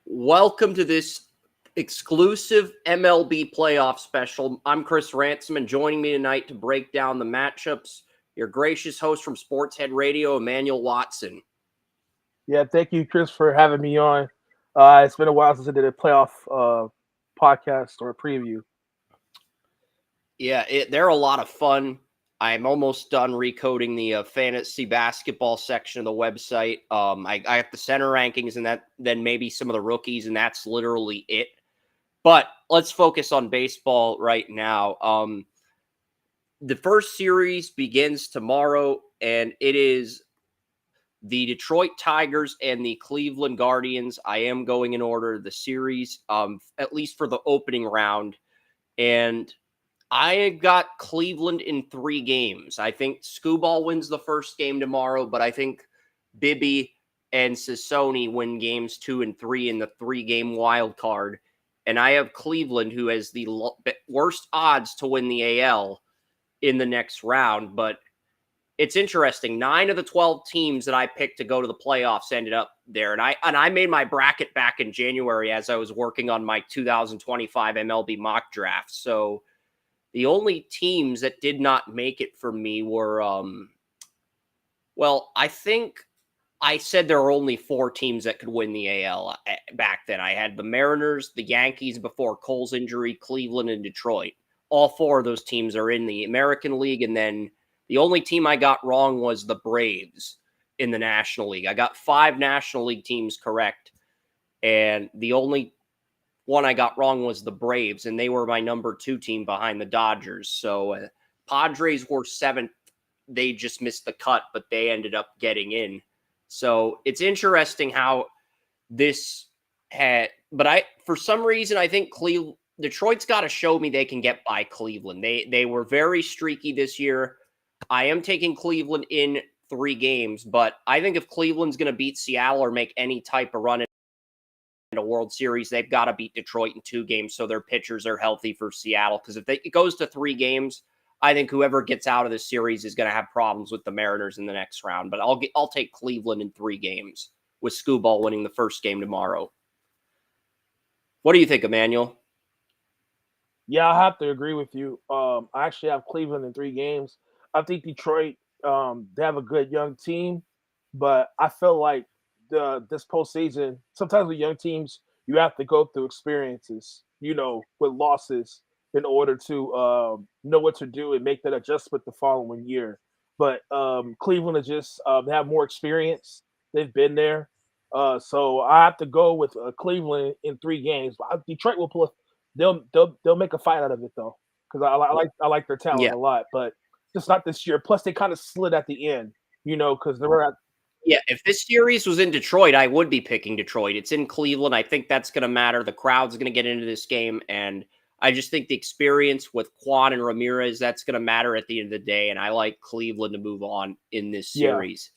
Welcome to this exclusive MLB playoff special. I'm Chris Ransom, and joining me tonight to break down the matchups, your gracious host from Sportshead Radio, Emmanuel Watson. Yeah, thank you, Chris, for having me on. It's been a while since I did a playoff podcast or a preview. Yeah, they're a lot of fun. I'm almost done recoding the fantasy basketball section of the website. I have the center rankings and then maybe some of the rookies, and that's literally it. But let's focus on baseball right now. The first series begins tomorrow, and it is the Detroit Tigers and the Cleveland Guardians. I am going in order the series, at least for the opening round. And I got Cleveland in 3 games. I think Skubal wins the first game tomorrow, but I think Bibby and Sassoni win games 2 and 3 in the 3-game wild card. And I have Cleveland, who has the worst odds to win the AL in the next round. But it's interesting. 9 of the 12 teams that I picked to go to the playoffs ended up there. And I made my bracket back in January as I was working on my 2025 MLB mock draft. So the only teams that did not make it for me were, I think I said there were only 4 teams that could win the AL back then. I had the Mariners, the Yankees before Cole's injury, Cleveland, and Detroit. All 4 of those teams are in the American League, and then the only team I got wrong was the Braves in the National League. I got 5 National League teams correct, and the only one I got wrong was the Braves, and they were my number 2 team behind the Dodgers. So Padres were 7th. They just missed the cut, but they ended up getting in. So it's interesting how this had, but for some reason, I think Detroit's got to show me they can get by Cleveland. They were very streaky this year. I am taking Cleveland in 3 games, but I think if Cleveland's going to beat Seattle or make any type of run in a World Series, they've got to beat Detroit in 2 games so their pitchers are healthy for Seattle. Because if it goes to 3 games, I think whoever gets out of this series is going to have problems with the Mariners in the next round. But I'll take Cleveland in 3 games with Skubal winning the first game tomorrow. What do you think, Emmanuel? Yeah, I have to agree with you. I actually have Cleveland in 3 games. I think Detroit, they have a good young team, but I feel like this postseason, sometimes with young teams, you have to go through experiences, with losses in order to know what to do and make that adjustment the following year. But Cleveland is just they have more experience. They've been there, so I have to go with Cleveland in 3 games. Detroit will pull. They'll make a fight out of it though, because I like their talent Yeah. a lot, but just not this year. Plus, they kind of slid at the end, because they were at. Yeah, if this series was in Detroit, I would be picking Detroit. It's in Cleveland. I think that's going to matter. The crowd's going to get into this game, and I just think the experience with Quan and Ramirez, that's going to matter at the end of the day, and I like Cleveland to move on in this Yeah. series.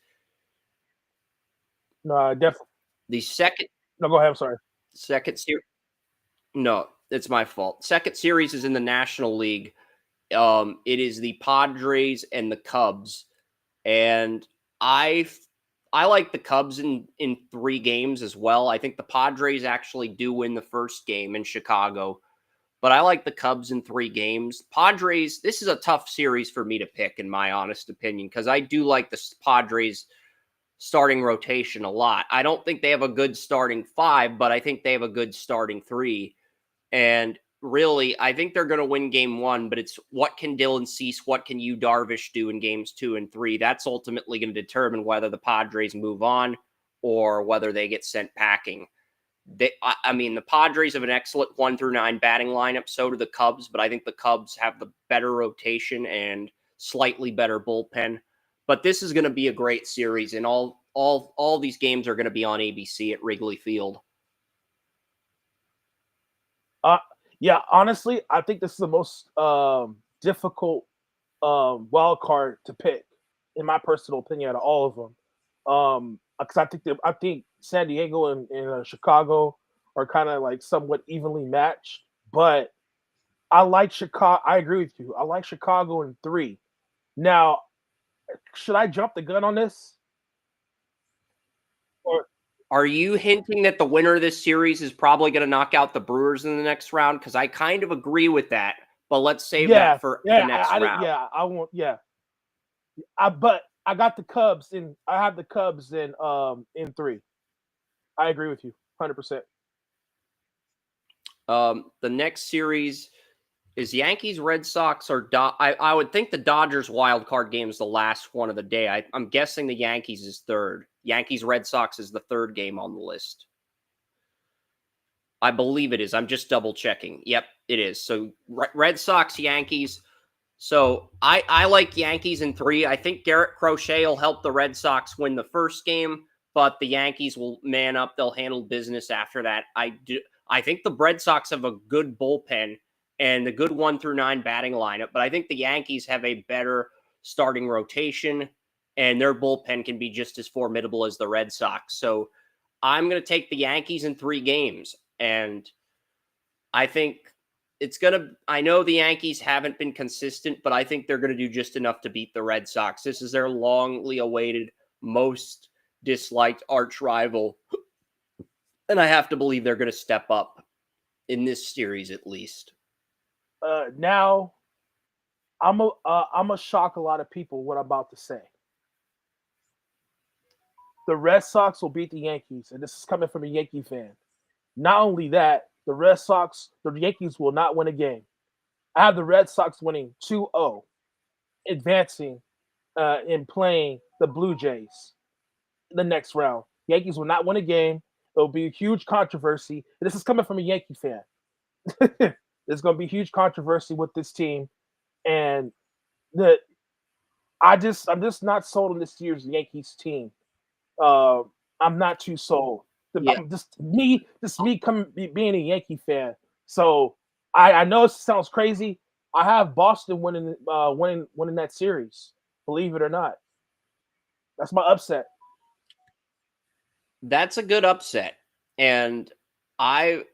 No, definitely. The second No, go ahead. I'm sorry. series. No, it's my fault. Second series is in the National League. It is the Padres and the Cubs, and I like the Cubs in 3 games as well. I think the Padres actually do win the first game in Chicago, but I like the Cubs in 3 games. Padres, this is a tough series for me to pick, in my honest opinion, because I do like the Padres starting rotation a lot. I don't think they have a good starting 5, but I think they have a good starting 3. And really, I think they're going to win game 1, but it's what can Dylan Cease, what can Yu Darvish do in games 2 and 3? That's ultimately going to determine whether the Padres move on or whether they get sent packing. The Padres have an excellent 1 through 9 batting lineup. So do the Cubs, but I think the Cubs have the better rotation and slightly better bullpen. But this is going to be a great series, and all these games are going to be on ABC at Wrigley Field. Yeah, honestly, I think this is the most difficult wild card to pick, in my personal opinion, out of all of them. Because I think San Diego and Chicago are kind of like somewhat evenly matched, but I like Chicago. I agree with you. I like Chicago in 3. Now, should I jump the gun on this? Or Are you hinting that the winner of this series is probably going to knock out the Brewers in the next round? Because I kind of agree with that, but let's save Yeah, that for the yeah, next round. yeah, I won't. Yeah, but I got the Cubs in. I have the Cubs in 3. I agree with you, 100%. The next series is Yankees, Red Sox, or I would think the Dodgers wild card game is the last one of the day. I'm guessing the Yankees is third. Yankees, Red Sox is the third game on the list. I believe it is. I'm just double checking. Yep, it is. So Red Sox, Yankees. So I like Yankees in 3. I think Garrett Crochet will help the Red Sox win the first game, but the Yankees will man up. They'll handle business after that. I think the Red Sox have a good bullpen and a good 1 through 9 batting lineup, but I think the Yankees have a better starting rotation, and their bullpen can be just as formidable as the Red Sox. So I'm going to take the Yankees in 3 games, and I think I know the Yankees haven't been consistent, but I think they're going to do just enough to beat the Red Sox. This is their longly awaited, most disliked arch rival. And I have to believe they're going to step up in this series at least. Now, I'm gonna shock a lot of people what I'm about to say. The Red Sox will beat the Yankees, and this is coming from a Yankee fan. Not only that, the Yankees will not win a game. I have the Red Sox winning 2-0, advancing and playing the Blue Jays the next round. Yankees will not win a game. It'll be a huge controversy. This is coming from a Yankee fan. There's going to be huge controversy with this team, and I'm just not sold on this year's Yankees team. I'm not too sold. Yeah. I'm just me being a Yankee fan. So I know it sounds crazy. I have Boston winning that series. Believe it or not, that's my upset. That's a good upset. And I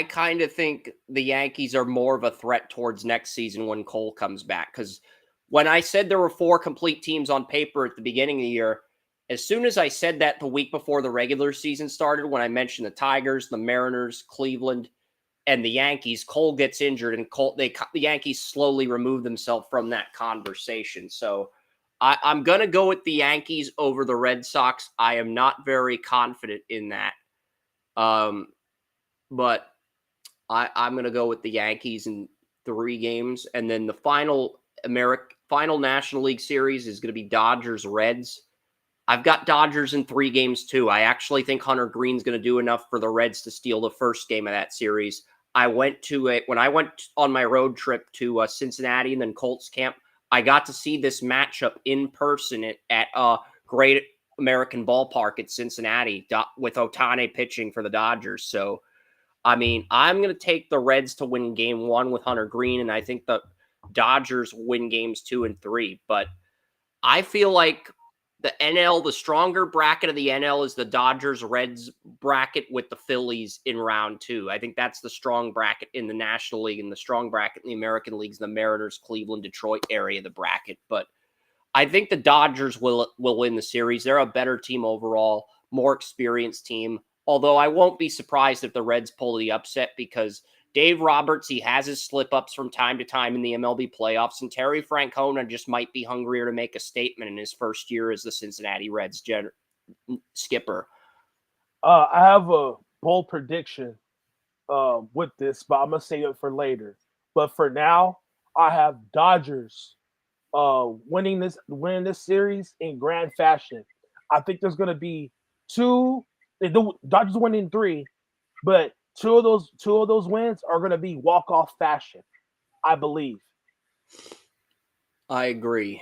kind of think the Yankees are more of a threat towards next season when Cole comes back. Because when I said there were 4 complete teams on paper at the beginning of the year, as soon as I said that the week before the regular season started, when I mentioned the Tigers, the Mariners, Cleveland, and the Yankees, Cole gets injured, and the Yankees slowly remove themselves from that conversation. So I'm going to go with the Yankees over the Red Sox. I am not very confident in that. But I'm going to go with the Yankees in 3 games. And then the final National League series is going to be Dodgers-Reds. I've got Dodgers in 3 games too. I actually think Hunter Green's going to do enough for the Reds to steal the first game of that series. When I went on my road trip to Cincinnati and then Colts camp, I got to see this matchup in person at Great American Ballpark at Cincinnati with Ohtani pitching for the Dodgers. So, I mean, I'm going to take the Reds to win game 1 with Hunter Green, and I think the Dodgers win games 2 and 3. But I feel like the stronger bracket of the NL is the Dodgers-Reds bracket with the Phillies in round 2. I think that's the strong bracket in the National League, and the strong bracket in the American Leagues, the Mariners, Cleveland, Detroit area of the bracket. But I think the Dodgers will win the series. They're a better team overall, more experienced team. Although I won't be surprised if the Reds pull the upset, because Dave Roberts, he has his slip-ups from time to time in the MLB playoffs, and Terry Francona just might be hungrier to make a statement in his first year as the Cincinnati Reds skipper. I have a bold prediction with this, but I'm going to save it for later. But for now, I have Dodgers winning this series in grand fashion. I think there's going to be 2. The Dodgers winning 3, but two of those wins are going to be walk-off fashion, I believe. I agree.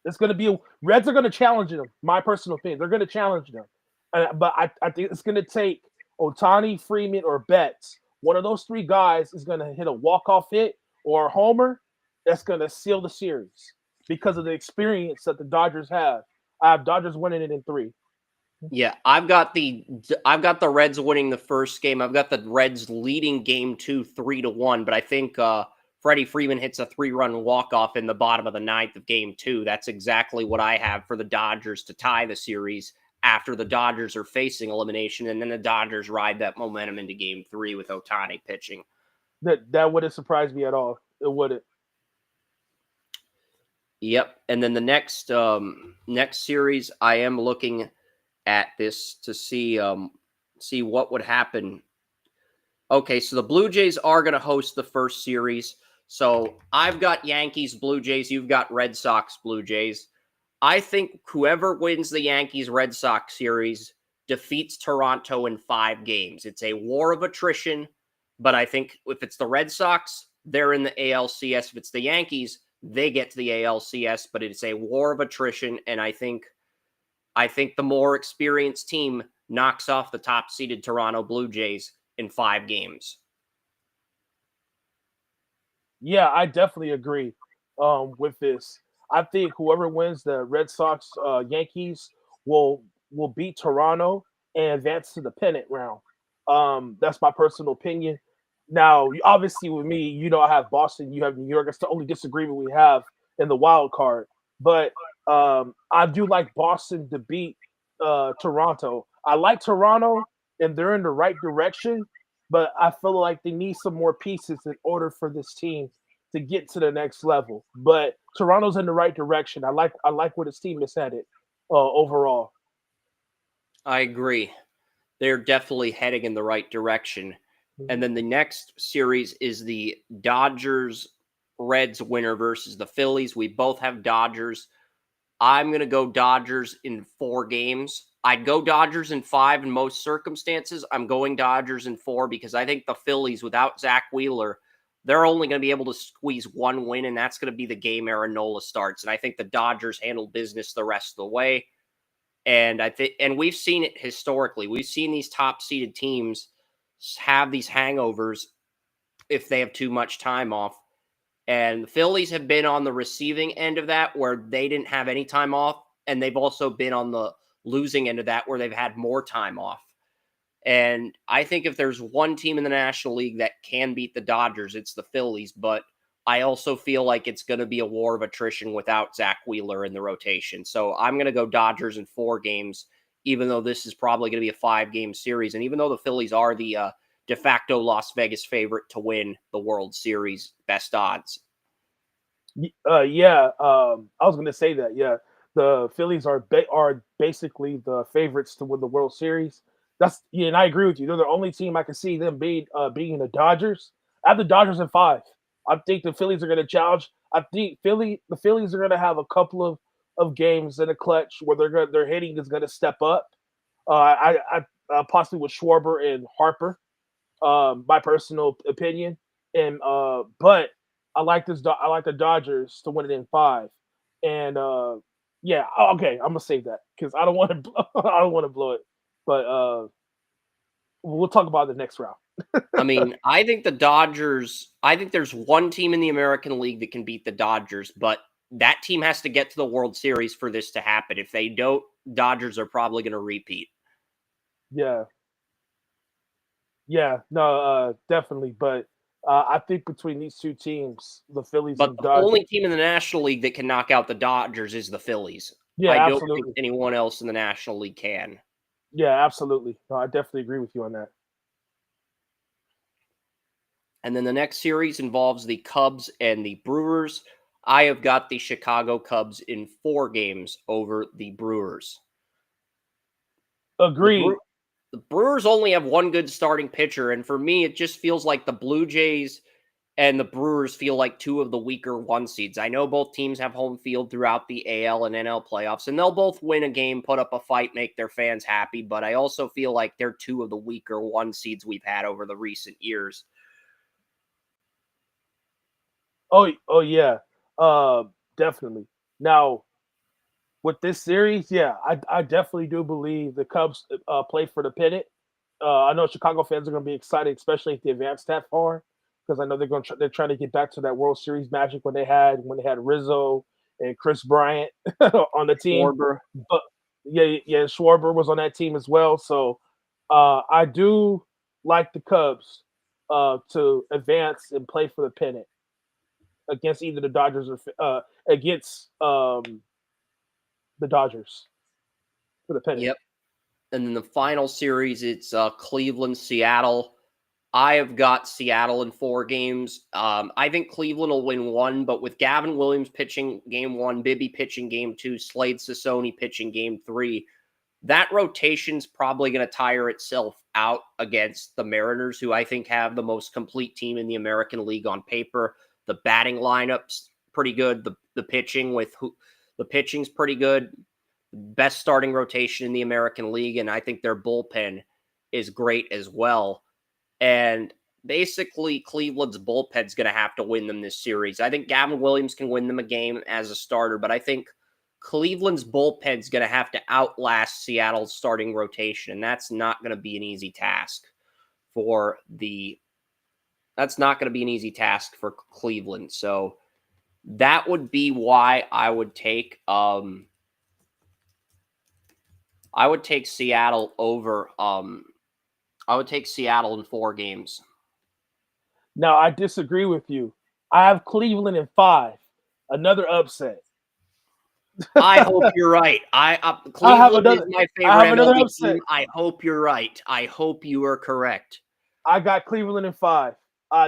It's going to be Reds are going to challenge them. My personal opinion, they're going to challenge them, but I think it's going to take Ohtani, Freeman, or Betts. One of those 3 guys is going to hit a walk-off hit or a homer. That's going to seal the series because of the experience that the Dodgers have. I have Dodgers winning it in 3. Yeah, I've got the Reds winning the first game. I've got the Reds leading game 2 3-1, but I think Freddie Freeman hits a 3-run walk-off in the bottom of the 9th of game 2. That's exactly what I have for the Dodgers to tie the series after the Dodgers are facing elimination, and then the Dodgers ride that momentum into Game 3 with Ohtani pitching. That wouldn't surprise me at all. It wouldn't. Yep. And then the next series, I am looking at this to see what would happen. Okay, so the Blue Jays are going to host the first series. So I've got Yankees, Blue Jays. You've got Red Sox, Blue Jays. I think whoever wins the Yankees Red Sox series defeats Toronto in 5 games. It's a war of attrition, but I think if it's the Red Sox, they're in the ALCS. If it's the Yankees, they get to the ALCS, but it's a war of attrition, and I think the more experienced team knocks off the top-seeded Toronto Blue Jays in 5 games. Yeah, I definitely agree with this. I think whoever wins the Red Sox Yankees will beat Toronto and advance to the pennant round. That's my personal opinion. Now, obviously, with me, I have Boston, you have New York. That's the only disagreement we have in the wild card. But I do like Boston to beat Toronto. I like Toronto, and they're in the right direction. But I feel like they need some more pieces in order for this team to get to the next level. But Toronto's in the right direction. I like where this team is headed overall. I agree. They're definitely heading in the right direction. And then the next series is the Dodgers Reds winner versus the Phillies. We both have Dodgers. I'm going to go Dodgers in 4 games. I'd go Dodgers in 5 in most circumstances. I'm going Dodgers in 4 because I think the Phillies, without Zach Wheeler, they're only going to be able to squeeze 1 win, and that's going to be the game Aaron Nola starts. And I think the Dodgers handle business the rest of the way. And we've seen it historically. We've seen these top-seeded teams have these hangovers if they have too much time off. And the Phillies have been on the receiving end of that where they didn't have any time off. And they've also been on the losing end of that where they've had more time off. And I think if there's one team in the National League that can beat the Dodgers, it's the Phillies. But I also feel like it's going to be a war of attrition without Zach Wheeler in the rotation. So I'm going to go Dodgers in 4 games, even though this is probably going to be a 5-game series. And even though the Phillies are the de facto Las Vegas favorite to win the World Series, best odds. Yeah, I was going to say that. Yeah, the Phillies are basically the favorites to win the World Series. And I agree with you. They're the only team I can see them beating the Dodgers. I have the Dodgers in 5. I think the Phillies are going to challenge. I think the Phillies are going to have a couple of games in a clutch where their hitting is going to step up. I possibly with Schwarber and Harper, my personal opinion. And but I like this. I like the Dodgers to win it in 5. And yeah, okay, I'm gonna save that because I don't want to. I don't want to blow it. But we'll talk about the next round. I mean, I think there's one team in the American League that can beat the Dodgers, but that team has to get to the World Series for this to happen. If they don't, Dodgers are probably going to repeat. Yeah. Yeah, no, definitely. But I think between these 2 teams, the Phillies But and the Dodgers. only team in the National League that can knock out the Dodgers is the Phillies. I Yeah, don't think absolutely. anyone else in the National League can. Yeah, absolutely. No, I definitely agree with you on that. And then the next series involves the Cubs and the Brewers. I have got the Chicago Cubs in 4 games over the Brewers. Agreed. The Brewers only have one good starting pitcher, and for me, it just feels like the Blue Jays and the Brewers feel like 2 of the weaker 1 seeds. I know both teams have home field throughout the AL and NL playoffs, and they'll both win a game, put up a fight, make their fans happy, but I also feel like they're 2 of the weaker 1 seeds we've had over the recent years. Oh yeah. Definitely. Now, with this series, yeah, I definitely do believe the Cubs play for the pennant. I know Chicago fans are going to be excited, especially if they advance that far, because I know they're trying to get back to that World Series magic when they had Rizzo and Chris Bryant on the team. Schwarber. But yeah, Schwarber was on that team as well. So I do like the Cubs to advance and play for the pennant against either the Dodgers or against the Dodgers for the pennant. Yep. And then the final series, it's Cleveland, Seattle. I have got Seattle in 4 games. I think Cleveland will win 1, but with Gavin Williams pitching game 1, Bibby pitching game 2, Slade Sassoni pitching game 3, that rotation's probably going to tire itself out against the Mariners, who I think have the most complete team in the American League on paper. The batting lineup's pretty good. The pitching the pitching's pretty good. Best starting rotation in the American League, and I think their bullpen is great as well. And basically, Cleveland's bullpen's going to have to win them this series. I think Gavin Williams can win them a game as a starter, but I think Cleveland's bullpen's going to have to outlast Seattle's starting rotation, and that's not going to be an easy task for Cleveland. So that would be why I would take Seattle over I would take Seattle in 4 games. Now, I disagree with you. I have Cleveland in 5. Another upset. I hope you're right. Cleveland is my favorite MLB team. I hope you're right. I hope you are correct. I got Cleveland in 5.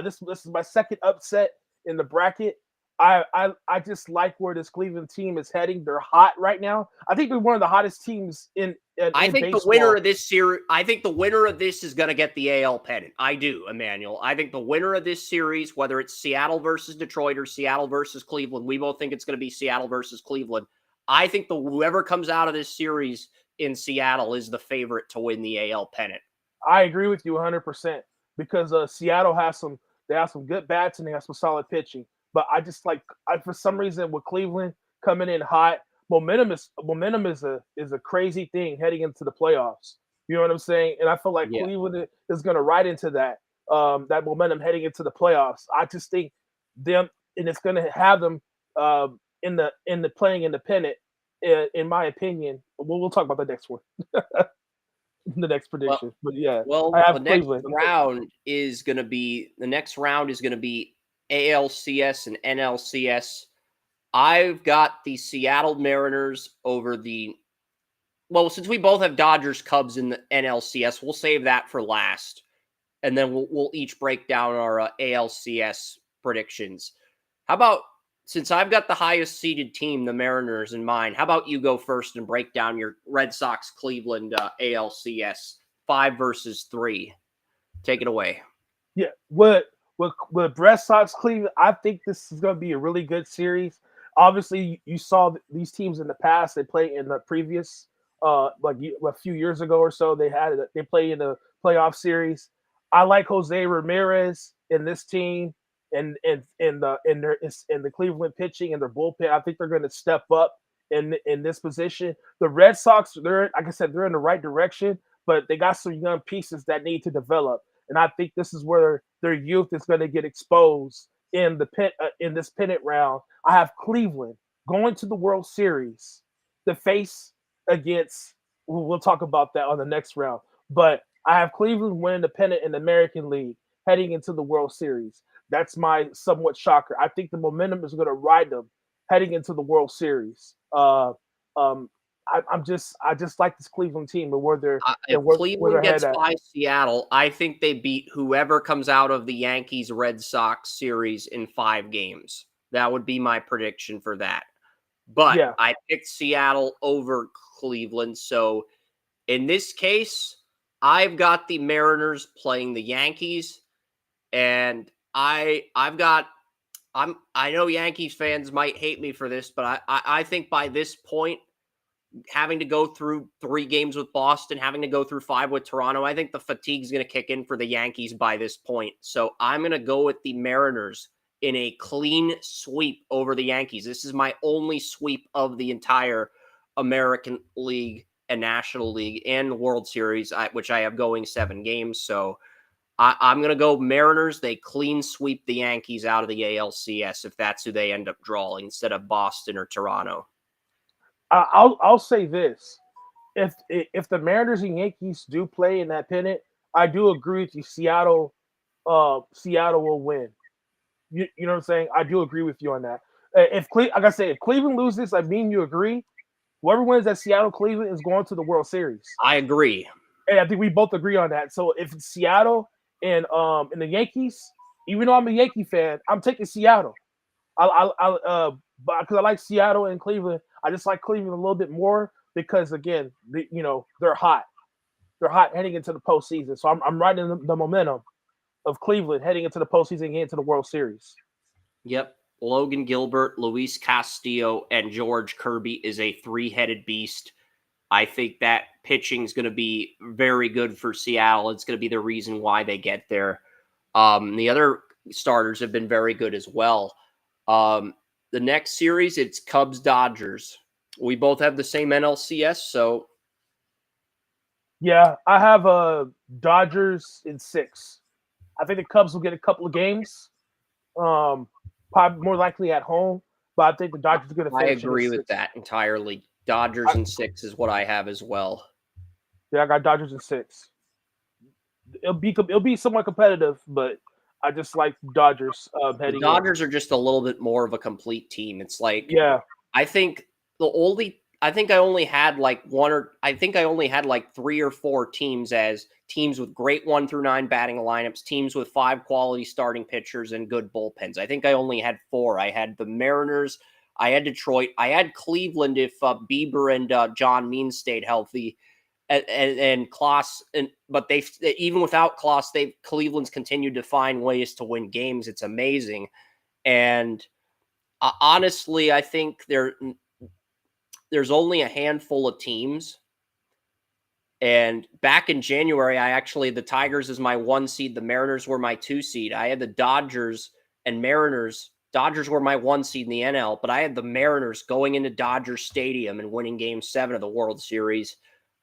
This is my second upset in the bracket. I just like where this Cleveland team is heading. They're hot right now. I think they're one of the hottest teams in I think baseball. The winner of this series, I think the winner of this is going to get the AL pennant. I do, Emmanuel. I think the winner of this series, whether it's Seattle versus Detroit or Seattle versus Cleveland, we both think it's going to be Seattle versus Cleveland. I think whoever comes out of this series in Seattle is the favorite to win the AL pennant. I agree with you 100% because Seattle has some good bats and they have some solid pitching. But I just for some reason with Cleveland coming in hot, momentum is a crazy thing heading into the playoffs. You know what I'm saying? And I feel like Cleveland is going to ride into that momentum heading into the playoffs. I just think them, and it's going to have them in the playing independent. In my opinion, we'll talk about the next one, the next prediction. But yeah, I have Cleveland. The next round is going to be ALCS and NLCS. I've got the Seattle Mariners over since we both have Dodgers Cubs in the NLCS, we'll save that for last. And then we'll each break down our ALCS predictions. How about, since I've got the highest seeded team, the Mariners, in mind, how about you go first and break down your Red Sox Cleveland ALCS 5 versus 3? Take it away. Yeah, with Red Sox Cleveland, I think this is going to be a really good series. Obviously, you saw these teams in the past. They played in the previous, a few years ago or so. They played in the playoff series. I like Jose Ramirez in this team, and the Cleveland pitching and their bullpen. I think they're going to step up in this position. The Red Sox, like I said, they're in the right direction, but they got some young pieces that need to develop. And I think this is where their youth is going to get exposed in this pennant round. I have Cleveland going to the World Series to face against. We'll talk about that on the next round. But I have Cleveland winning the pennant in the American League, heading into the World Series. That's my somewhat shocker. I think the momentum is going to ride them heading into the World Series. I just like this Cleveland team and where they're if Cleveland gets by Seattle, I think they beat whoever comes out of the Yankees Red Sox series in 5 games. That would be my prediction for that. But yeah, I picked Seattle over Cleveland. So in this case, I've got the Mariners playing the Yankees, and I know Yankees fans might hate me for this, but I think by this point, having to go through 3 games with Boston, having to go through 5 with Toronto, I think the fatigue's going to kick in for the Yankees by this point. So I'm going to go with the Mariners in a clean sweep over the Yankees. This is my only sweep of the entire American League and National League and World Series, which I have going 7 games. So I'm going to go Mariners. They clean sweep the Yankees out of the ALCS if that's who they end up drawing instead of Boston or Toronto. I'll say this: if the Mariners and Yankees do play in that pennant, I do agree with you. Seattle will win. You know what I'm saying? I do agree with you on that. If Cleveland loses, I mean you agree. Whoever wins at Seattle Cleveland is going to the World Series. I agree. And I think we both agree on that. So if it's Seattle and the Yankees, even though I'm a Yankee fan, I'm taking Seattle. Because I like Seattle and Cleveland. I just like Cleveland a little bit more because again, they're hot. They're hot heading into the postseason. So I'm riding the momentum of Cleveland heading into the postseason and getting into the World Series. Yep. Logan Gilbert, Luis Castillo, and George Kirby is a three-headed beast. I think that pitching is going to be very good for Seattle. It's going to be the reason why they get there. The other starters have been very good as well. The next series, it's Cubs-Dodgers. We both have the same NLCS, so... Yeah, I have Dodgers in 6. I think the Cubs will get a couple of games. Probably more likely at home, but I think the Dodgers are going to finish. I agree with that entirely. Dodgers in 6 is what I have as well. Yeah, I got Dodgers in 6. It'll be somewhat competitive, but I just like Dodgers heading. The Dodgers are just a little bit more of a complete team. It's like, yeah, I think I only had like 3 or 4 teams as teams with great 1 through 9 batting lineups, teams with 5 quality starting pitchers and good bullpens. I think I only had 4. I had the Mariners, I had Detroit, I had Cleveland if Bieber and John Means stayed healthy, and Klaus. But they even without Klaus, Cleveland's continued to find ways to win games. It's amazing, and honestly, I think there's only a handful of teams. And back in January, the Tigers is my 1 seed. The Mariners were my 2 seed. I had the Dodgers and Mariners. Dodgers were my 1 seed in the NL, but I had the Mariners going into Dodger Stadium and winning Game 7 of the World Series.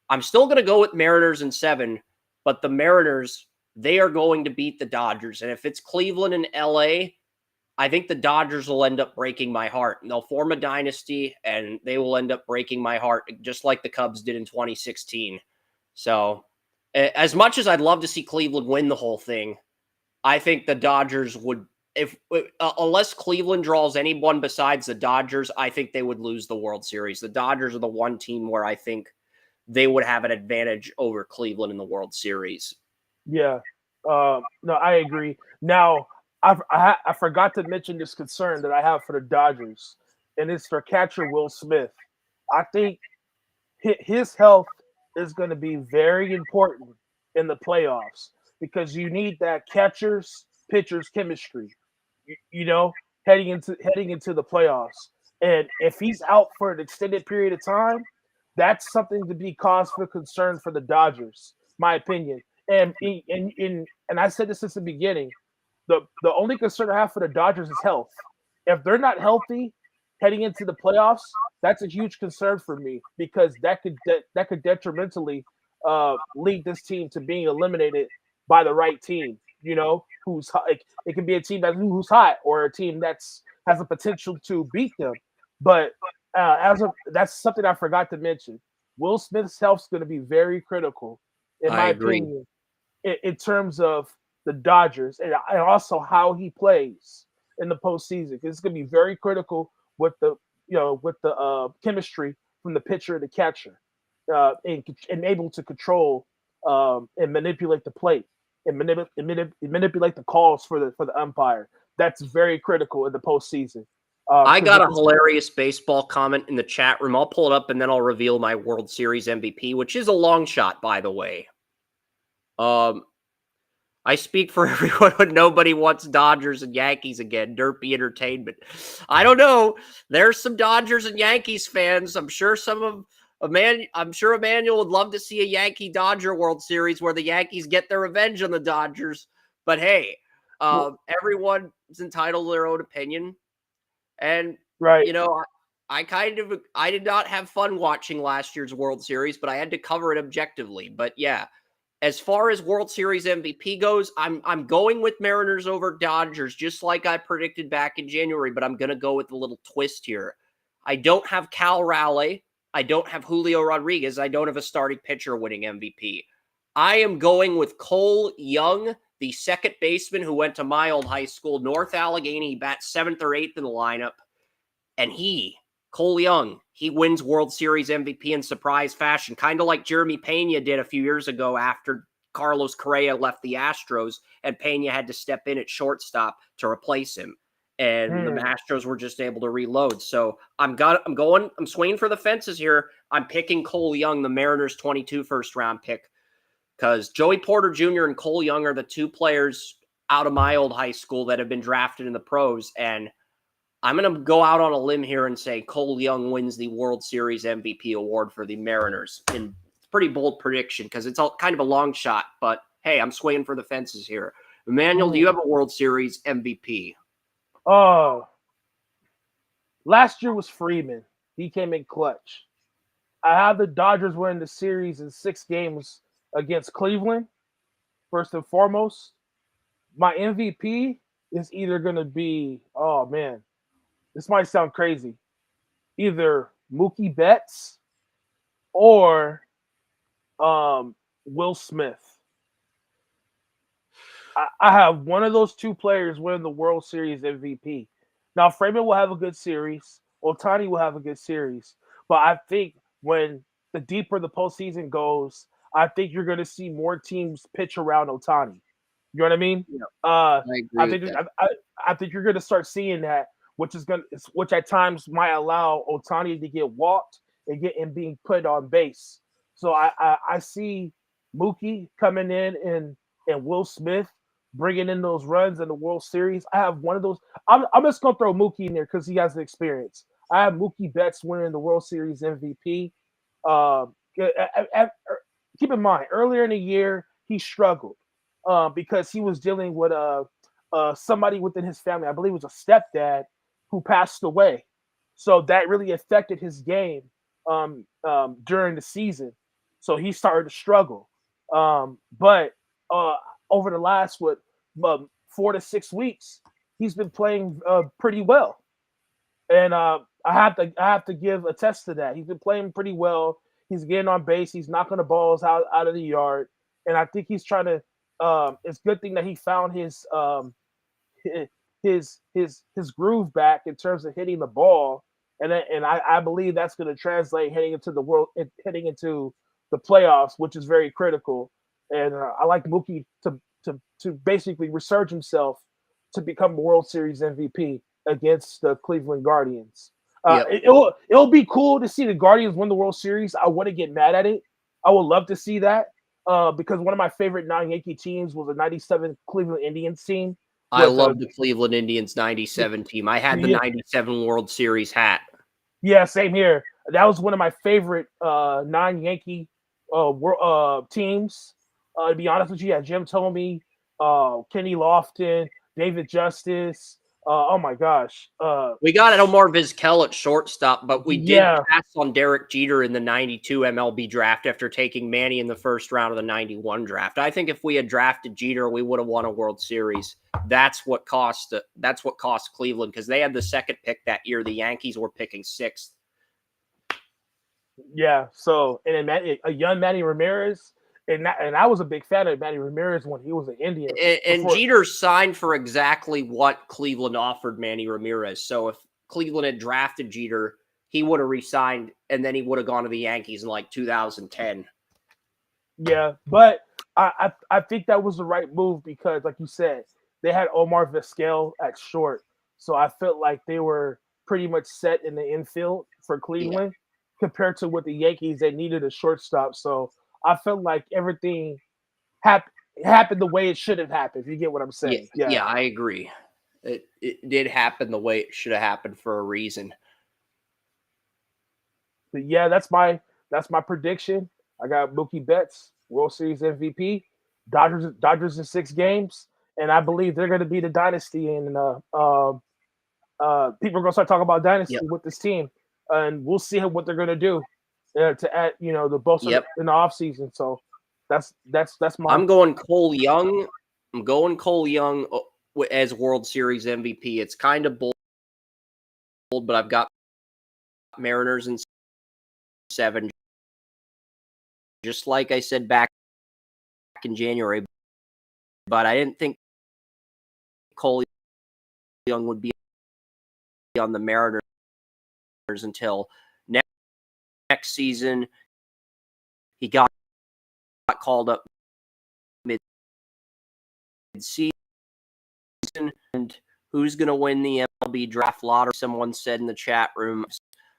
I'm still going to go with Mariners in 7, but the Mariners, they are going to beat the Dodgers. And if it's Cleveland and LA, I think the Dodgers will end up breaking my heart. And they'll form a dynasty, and they will end up breaking my heart, just like the Cubs did in 2016. So, as much as I'd love to see Cleveland win the whole thing, I think the Dodgers would, unless Cleveland draws anyone besides the Dodgers, I think they would lose the World Series. The Dodgers are the one team where I think they would have an advantage over Cleveland in the World Series. Yeah. No, I agree. Now, I forgot to mention this concern that I have for the Dodgers, and it's for catcher Will Smith. I think his health is going to be very important in the playoffs because you need that catchers pitchers chemistry. Heading into the playoffs, and if he's out for an extended period of time, that's something to be cause for concern for the Dodgers, my opinion. And I said this since the beginning. The only concern I have for the Dodgers is health. If they're not healthy heading into the playoffs, that's a huge concern for me because that could detrimentally lead this team to being eliminated by the right team. Who's like it can be a team who's hot or a team that's has a potential to beat them. But that's something I forgot to mention. Will Smith's health is going to be very critical, in my opinion, in terms of the Dodgers and also how he plays in the postseason. Because it's going to be very critical with the chemistry from the pitcher to catcher, and able to control and manipulate the plate and manipulate the calls for the umpire. That's very critical in the postseason. I got a hilarious baseball comment in the chat room. I'll pull it up and then I'll reveal my World Series MVP, which is a long shot, by the way. I speak for everyone when nobody wants Dodgers and Yankees again. Derpy Entertainment. I don't know. There's some Dodgers and Yankees fans. I'm sure Emmanuel would love to see a Yankee-Dodger World Series where the Yankees get their revenge on the Dodgers. But hey, everyone is entitled to their own opinion. And, right. I did not have fun watching last year's World Series, but I had to cover it objectively. But yeah, as far as World Series MVP goes, I'm going with Mariners over Dodgers, just like I predicted back in January, but I'm going to go with a little twist here. I don't have Cal Raleigh. I don't have Julio Rodriguez. I don't have a starting pitcher winning MVP. I am going with Cole Young, the second baseman who went to my old high school, North Allegheny. He bats 7th or 8th in the lineup. And Cole Young, he wins World Series MVP in surprise fashion, kind of like Jeremy Pena did a few years ago after Carlos Correa left the Astros, and Pena had to step in at shortstop to replace him. And the Astros were just able to reload. So I'm swinging for the fences here. I'm picking Cole Young, the Mariners 22 first-round pick, because Joey Porter Jr. and Cole Young are the two players out of my old high school that have been drafted in the pros, and I'm going to go out on a limb here and say Cole Young wins the World Series MVP award for the Mariners. And it's a pretty bold prediction because it's all kind of a long shot, but hey, I'm swinging for the fences here. Emmanuel, do you have a World Series MVP? Last year was Freeman. He came in clutch. I have the Dodgers winning the series in 6 games against Cleveland, first and foremost. My MVP is either going to be, oh man, this might sound crazy, either Mookie Betts or Will Smith. I have one of those two players winning the World Series MVP. Now, Freeman will have a good series. Ohtani will have a good series. But I think when the deeper the postseason goes, I think you're going to see more teams pitch around Ohtani. You know what I mean? Yeah, I agree with that. I think you're going to start seeing that, which at times might allow Ohtani to get walked and being put on base. So I see Mookie coming in and Will Smith bringing in those runs in the World Series. I have one of those. I'm just gonna throw Mookie in there because he has the experience. I have Mookie Betts winning the World Series MVP. Keep in mind, earlier in the year he struggled because he was dealing with somebody within his family. I believe it was a stepdad who passed away, so that really affected his game during the season. So he started to struggle. But over the last 4 to 6 weeks, he's been playing pretty well, and I have to give a test to that. He's been playing pretty well. He's getting on base. He's knocking the balls out of the yard, and I think he's trying to. It's a good thing that he found his groove back in terms of hitting the ball, and I believe that's going to translate heading into the playoffs, which is very critical. And I like Mookie to basically resurge himself to become a World Series MVP against the Cleveland Guardians. Yep. It'll be cool to see the Guardians win the World Series. I wouldn't get mad at it. I would love to see that because one of my favorite non-Yankee teams was a '97 Cleveland Indians team. I love the Cleveland Indians '97 team. I had the '97 World Series hat. Yeah, same here. That was one of my favorite non-Yankee teams. To be honest with you, Jim Thome, Kenny Lofton, David Justice. Oh my gosh. We got Omar Vizquel at shortstop, but we did pass on Derek Jeter in the '92 MLB draft after taking Manny in the first round of the '91 draft. I think if we had drafted Jeter, we would have won a World Series. That's what cost Cleveland because they had the second pick that year. The Yankees were picking 6th. Yeah. So and then a young Manny Ramirez. And I was a big fan of Manny Ramirez when he was an Indian. And Jeter signed for exactly what Cleveland offered Manny Ramirez. So if Cleveland had drafted Jeter, he would have re-signed, and then he would have gone to the Yankees in like 2010. Yeah, but I think that was the right move because, like you said, they had Omar Vizquel at short. So I felt like they were pretty much set in the infield for Cleveland compared to with the Yankees. They needed a shortstop. So I felt like everything happened the way it should have happened. If you get what I'm saying. Yeah, I agree. It did happen the way it should have happened for a reason. But yeah, that's my prediction. I got Mookie Betts, World Series MVP, Dodgers in 6 games, and I believe they're going to be the dynasty. And people are going to start talking about dynasty with this team, and we'll see what they're going to do. To add, the both in the offseason. So that's my. I'm going Cole Young. As World Series MVP. It's kind of bold, but I've got Mariners in 7. Just like I said back in January, but I didn't think Cole Young would be on the Mariners until now. next season. He got called up mid-season. And who's going to win the MLB draft lottery? Someone said in the chat room.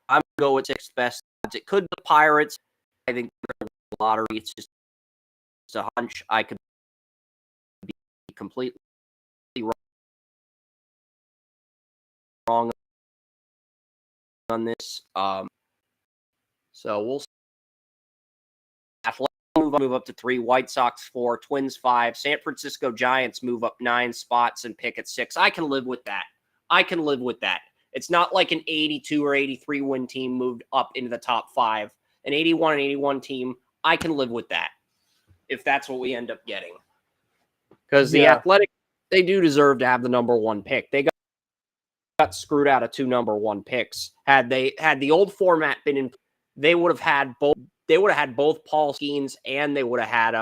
I'm going to go with sixth best odds. It could be the Pirates. I think the lottery, it's just a hunch. I could be completely wrong on this. So we'll see. Move up to 3, White Sox 4, Twins 5, San Francisco Giants move up 9 spots and pick at 6. I can live with that. It's not like an 82 or 83 win team moved up into the top 5. An 81 and 81 team, I can live with that if that's what we end up getting. Because the Athletic, they do deserve to have the number 1 pick. They got screwed out of 2 number 1 picks. Had the old format been in, they would have had both. They would have had both Paul Skeens and they would have had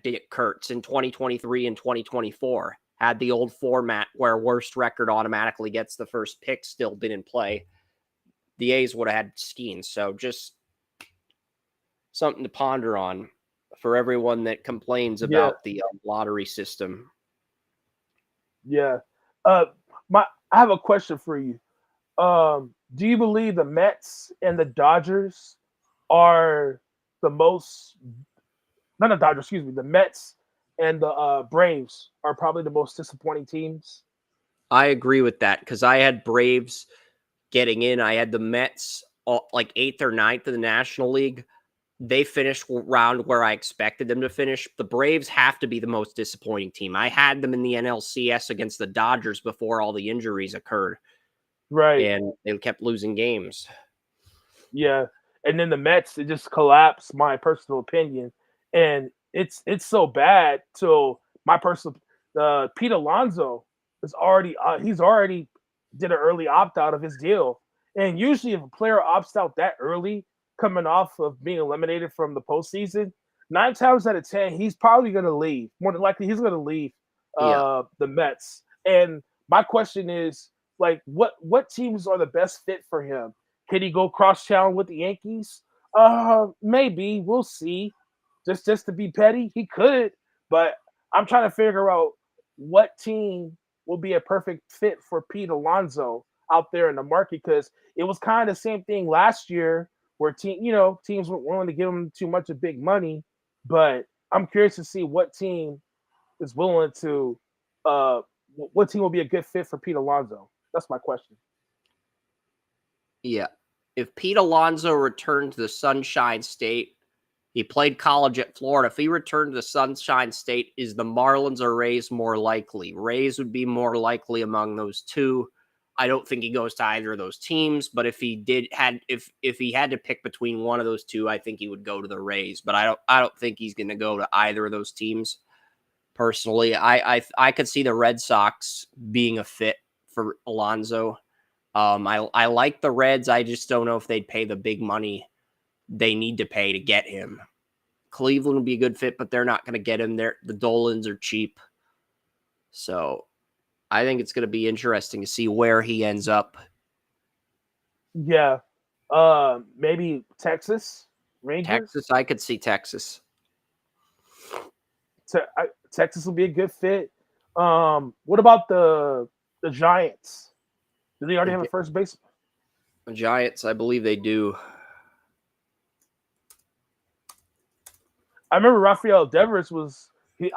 Dick Kurtz in 2023 and 2024. Had the old format where worst record automatically gets the first pick still been in play, the A's would have had Skeens. So just something to ponder on for everyone that complains about the lottery system. Yeah. I have a question for you. Do you believe the Mets and the Dodgers are the most – not the Dodgers, excuse me. The Mets and the Braves are probably the most disappointing teams? I agree with that because I had Braves getting in. I had the Mets like 8th or 9th in the National League. They finished round where I expected them to finish. The Braves have to be the most disappointing team. I had them in the NLCS against the Dodgers before all the injuries occurred. Right. And they kept losing games. Yeah. And then the Mets, it just collapsed, my personal opinion. And it's so bad till my personal Pete Alonso is already he's already did an early opt-out of his deal. And usually if a player opts out that early, coming off of being eliminated from the postseason, 9 times out of 10, he's probably gonna leave. More than likely he's gonna leave the Mets. And my question is, like, what teams are the best fit for him? Can he go cross-town with the Yankees? Maybe. We'll see. Just to be petty, he could. But I'm trying to figure out what team will be a perfect fit for Pete Alonso out there in the market, because it was kind of the same thing last year where teams weren't willing to give him too much of big money. But I'm curious to see what team is willing to what team will be a good fit for Pete Alonso. That's my question. Yeah. If Pete Alonso returned to the Sunshine State, he played college at Florida. If he returned to the Sunshine State, is the Marlins or Rays more likely? Rays would be more likely among those two. I don't think he goes to either of those teams, but if he had to pick between one of those two, I think he would go to the Rays. But I don't think he's going to go to either of those teams. Personally, I could see the Red Sox being a fit for Alonso. I like the Reds. I just don't know if they'd pay the big money they need to pay to get him. Cleveland would be a good fit, but they're not going to get him there. The Dolans are cheap. So I think it's going to be interesting to see where he ends up. Yeah. Maybe Texas Rangers. Texas, I could see Texas. Texas will be a good fit. What about the Giants? Do they already have a first baseman? The Giants, I believe they do. I remember Rafael Devers was the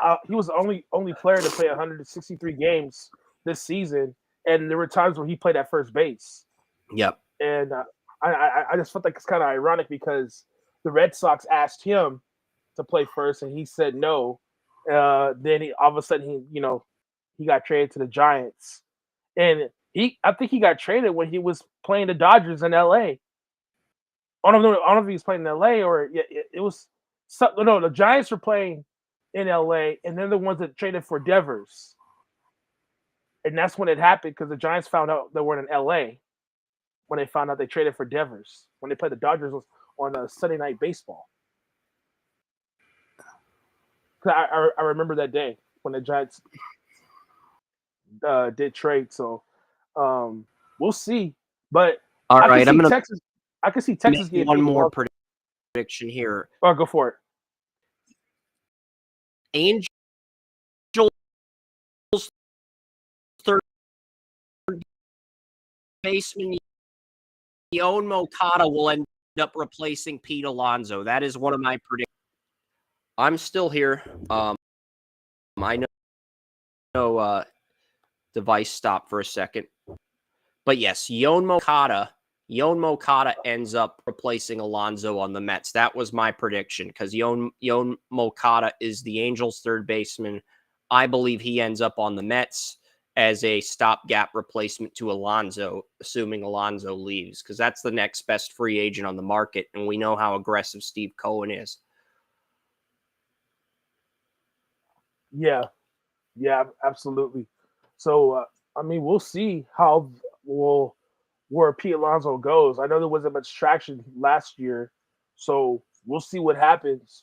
only player to play 163 games this season, and there were times where he played at first base. Yep. And I just felt like it's kind of ironic because the Red Sox asked him to play first, and he said no. Then all of a sudden he got traded to the Giants, and I think he got traded when he was playing the Dodgers in L.A. I don't know if he was playing in L.A. or it was. No, the Giants were playing in L.A. and they're the ones that traded for Devers, and that's when it happened because the Giants found out they weren't in L.A. when they found out they traded for Devers when they played the Dodgers on a Sunday Night Baseball. I remember that day when the Giants did trade. So we'll see. But all right, Texas. I can see Texas getting one beat more as well. prediction here. Oh, go for it. Angels third baseman Yoan Moncada will end up replacing Pete Alonso. That is one of my predictions. I'm still here. I know device stopped for a second. But yes, Yoan Moncada ends up replacing Alonso on the Mets. That was my prediction because Yoan Moncada is the Angels' third baseman. I believe he ends up on the Mets as a stopgap replacement to Alonso, assuming Alonso leaves, because that's the next best free agent on the market, and we know how aggressive Steve Cohen is. Yeah, absolutely. So, I mean, we'll see where Pete Alonso goes. I know there wasn't much traction last year, so we'll see what happens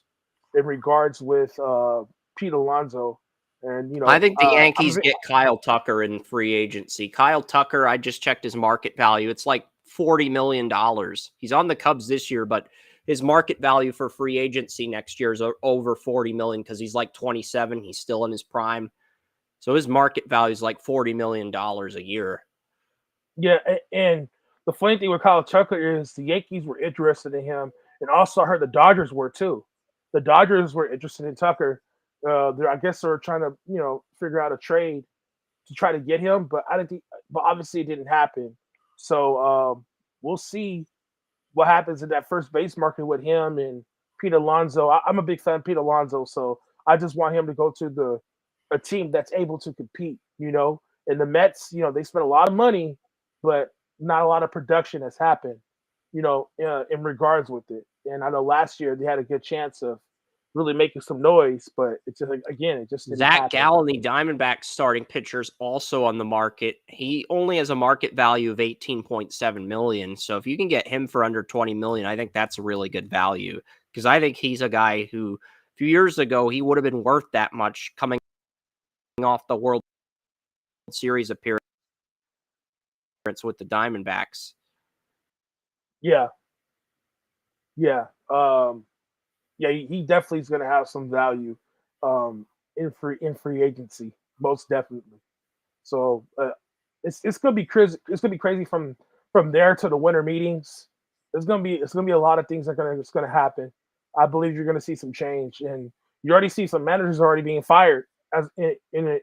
in regards with Pete Alonso. And I think the Yankees get Kyle Tucker in free agency. Kyle Tucker, I just checked his market value. It's like $40 million. He's on the Cubs this year, but his market value for free agency next year is over $40 million because he's like 27. He's still in his prime. So his market value is like $40 million a year. Yeah, and the funny thing with Kyle Tucker is the Yankees were interested in him, and also I heard the Dodgers were too. The Dodgers were interested in Tucker. I guess they're trying to figure out a trade to try to get him, but I didn't think, but obviously it didn't happen. So we'll see what happens in that first base market with him and Pete Alonso. I'm a big fan of Pete Alonso, so I just want him to go to a team that's able to compete. And the Mets, they spent a lot of money, but not a lot of production has happened. In regards with it. And I know last year they had a good chance of really making some noise, but it's just again, it just didn't Zach happen. Gallen, the Diamondbacks starting pitcher, is also on the market. He only has a market value of $18.7 million. So if you can get him for under $20 million, I think that's a really good value because I think he's a guy who a few years ago he would have been worth that much coming off the World Series appearance with the Diamondbacks. Yeah. He definitely is going to have some value in free agency, most definitely. So it's going to be crazy. It's going to be crazy from there to the winter meetings. It's going to be a lot of things that's going to happen. I believe you're going to see some change, and you already see some managers already being fired as in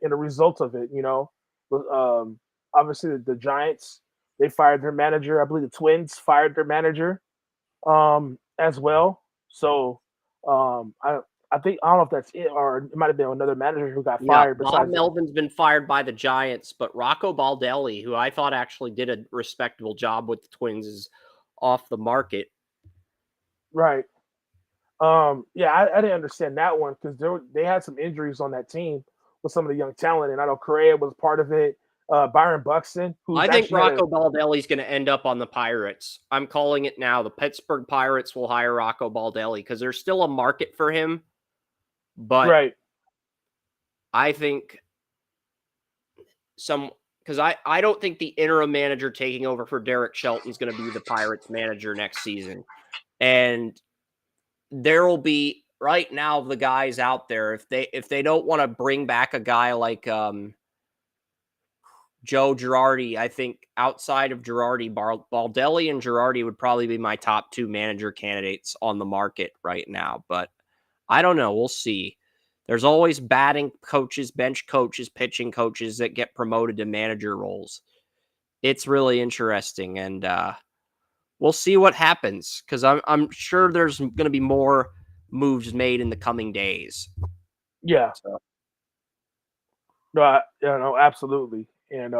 a result of it. Obviously the Giants, they fired their manager. I believe the Twins fired their manager as well. So I think I don't know if that's it, or it might have been another manager who got fired. Bob Melvin's been fired by the Giants, but Rocco Baldelli, who I thought actually did a respectable job with the Twins, is off the market. Right. I didn't understand that one because they had some injuries on that team with some of the young talent, and I know Correa was part of it. Byron Buxton, I think Rocco Baldelli's going to end up on the Pirates. I'm calling it now. The Pittsburgh Pirates will hire Rocco Baldelli because there's still a market for him. But right. I think because I don't think the interim manager taking over for Derek Shelton is going to be the Pirates manager next season. And there will be right now the guys out there, if they don't want to bring back a guy like Joe Girardi, I think outside of Girardi, Baldelli and Girardi would probably be my top two manager candidates on the market right now. But I don't know. We'll see. There's always batting coaches, bench coaches, pitching coaches that get promoted to manager roles. It's really interesting, and we'll see what happens because I'm sure there's going to be more moves made in the coming days. Yeah. So. No, absolutely, and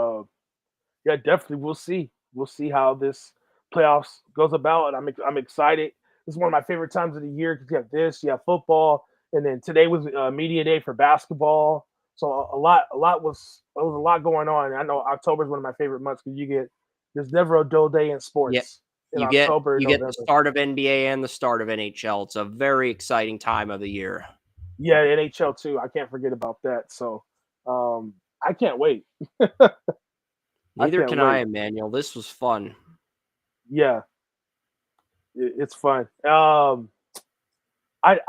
definitely we'll see. We'll see how this playoffs goes about, and I'm excited. This is one of my favorite times of the year because you have football, and then today was media day for basketball. So a lot was a lot going on. I know October is one of my favorite months because there's never a dull day in sports. Yeah. You get the start of NBA and the start of NHL. It's a very exciting time of the year. Yeah, NHL too. I can't forget about that. So I can't wait. Neither can I, Emmanuel. This was fun. Yeah. It's fun. I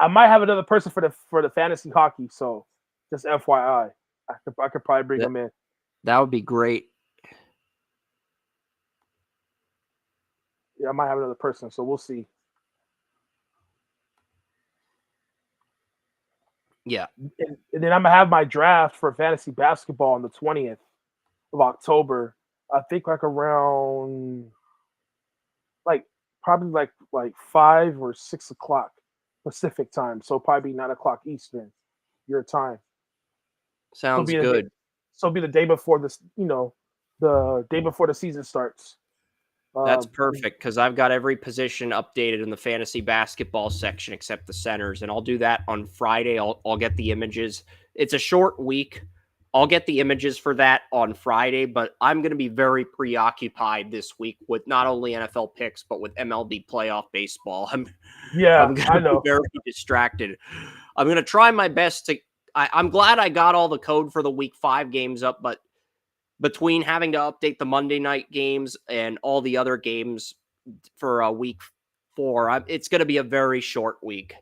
might have another person for the fantasy hockey. So just FYI, I could probably bring That, them in. that would be great. Yeah, I might have another person. So we'll see. Yeah. And then I'm gonna have my draft for fantasy basketball on the 20th of October. I think like around like probably like 5 or 6 o'clock Pacific time. So probably 9 o'clock Eastern your time. So Sounds be the day, good. so be the day before this, the day before the season starts. That's Um, perfect because I've got every position updated in the fantasy basketball section except the centers, and I'll do that on Friday. I'll get the images. It's a short week. I'll get the images for that on Friday, but I'm going to be very preoccupied this week with not only NFL picks but with MLB playoff baseball. I'm yeah, going I to be know. very distracted. I'm going to try my best to. I'm glad I got all the code for the week 5 games up, but between having to update the Monday night games and all the other games for week 4, it's going to be a very short week.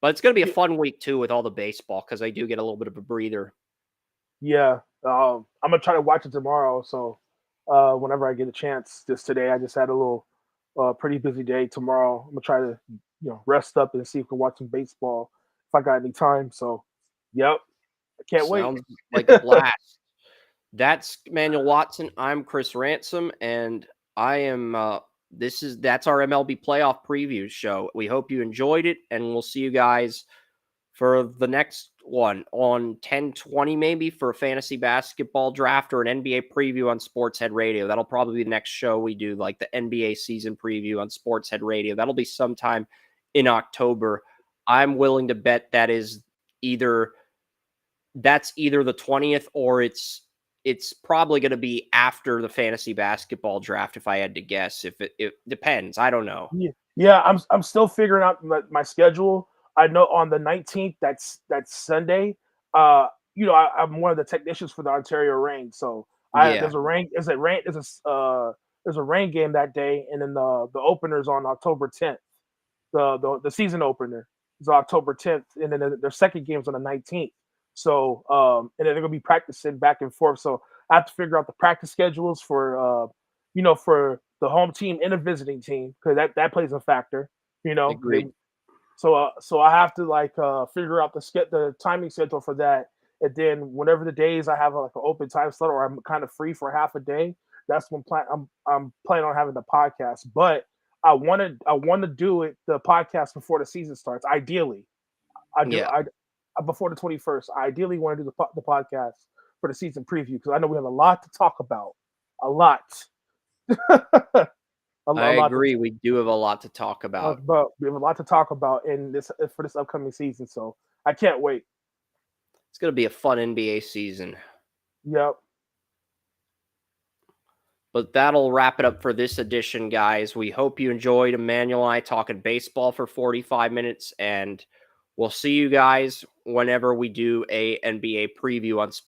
But it's going to be a fun week too with all the baseball because I do get a little bit of a breather. Yeah, I'm gonna try to watch it tomorrow. So whenever I get a chance, just today, I just had a little pretty busy day. Tomorrow, I'm gonna try to rest up and see if I can watch some baseball if I got any time. So, yep, I can't wait. Sounds like a blast. That's Emmanuel Watson. I'm Chris Ransom, and I am. That's our MLB playoff preview show. We hope you enjoyed it, and we'll see you guys for the next one on 10:20 maybe for a fantasy basketball draft or an NBA preview on Sportshead Radio. That'll probably be the next show we do, like the NBA season preview on Sportshead Radio. That'll be sometime in October. I'm willing to bet either either the 20th or it's probably going to be after the fantasy basketball draft if I had to guess. If it depends, I don't know. Yeah, I'm still figuring out my schedule. I know on the 19th, that's Sunday. I'm one of the technicians for the Ontario Reign, so I Yeah, there's a rain game that day, and then the openers on October 10th. The season opener is October 10th, and then their second game's on the 19th. So and then they're gonna be practicing back and forth. So I have to figure out the practice schedules for the home team and a visiting team because that plays a factor. agreed. So I have to figure out the timing schedule for that, and then whenever the days I have like an open time slot or I'm kind of free for half a day, that's when I'm planning on having the podcast. But I want to do the podcast before the season starts. Ideally, I do Yeah, I before the 21st. I ideally want to do the podcast for the season preview because I know we have a lot to talk about. A lot. a I lot to agree. We do have a lot to talk talk about. about. We have a lot to talk about in this for this upcoming season. So I can't wait. It's going to be a fun NBA season. Yep. But that'll wrap it up for this edition, guys. We hope you enjoyed Emmanuel and I talking baseball for 45 minutes, and we'll see you guys whenever we do a NBA preview on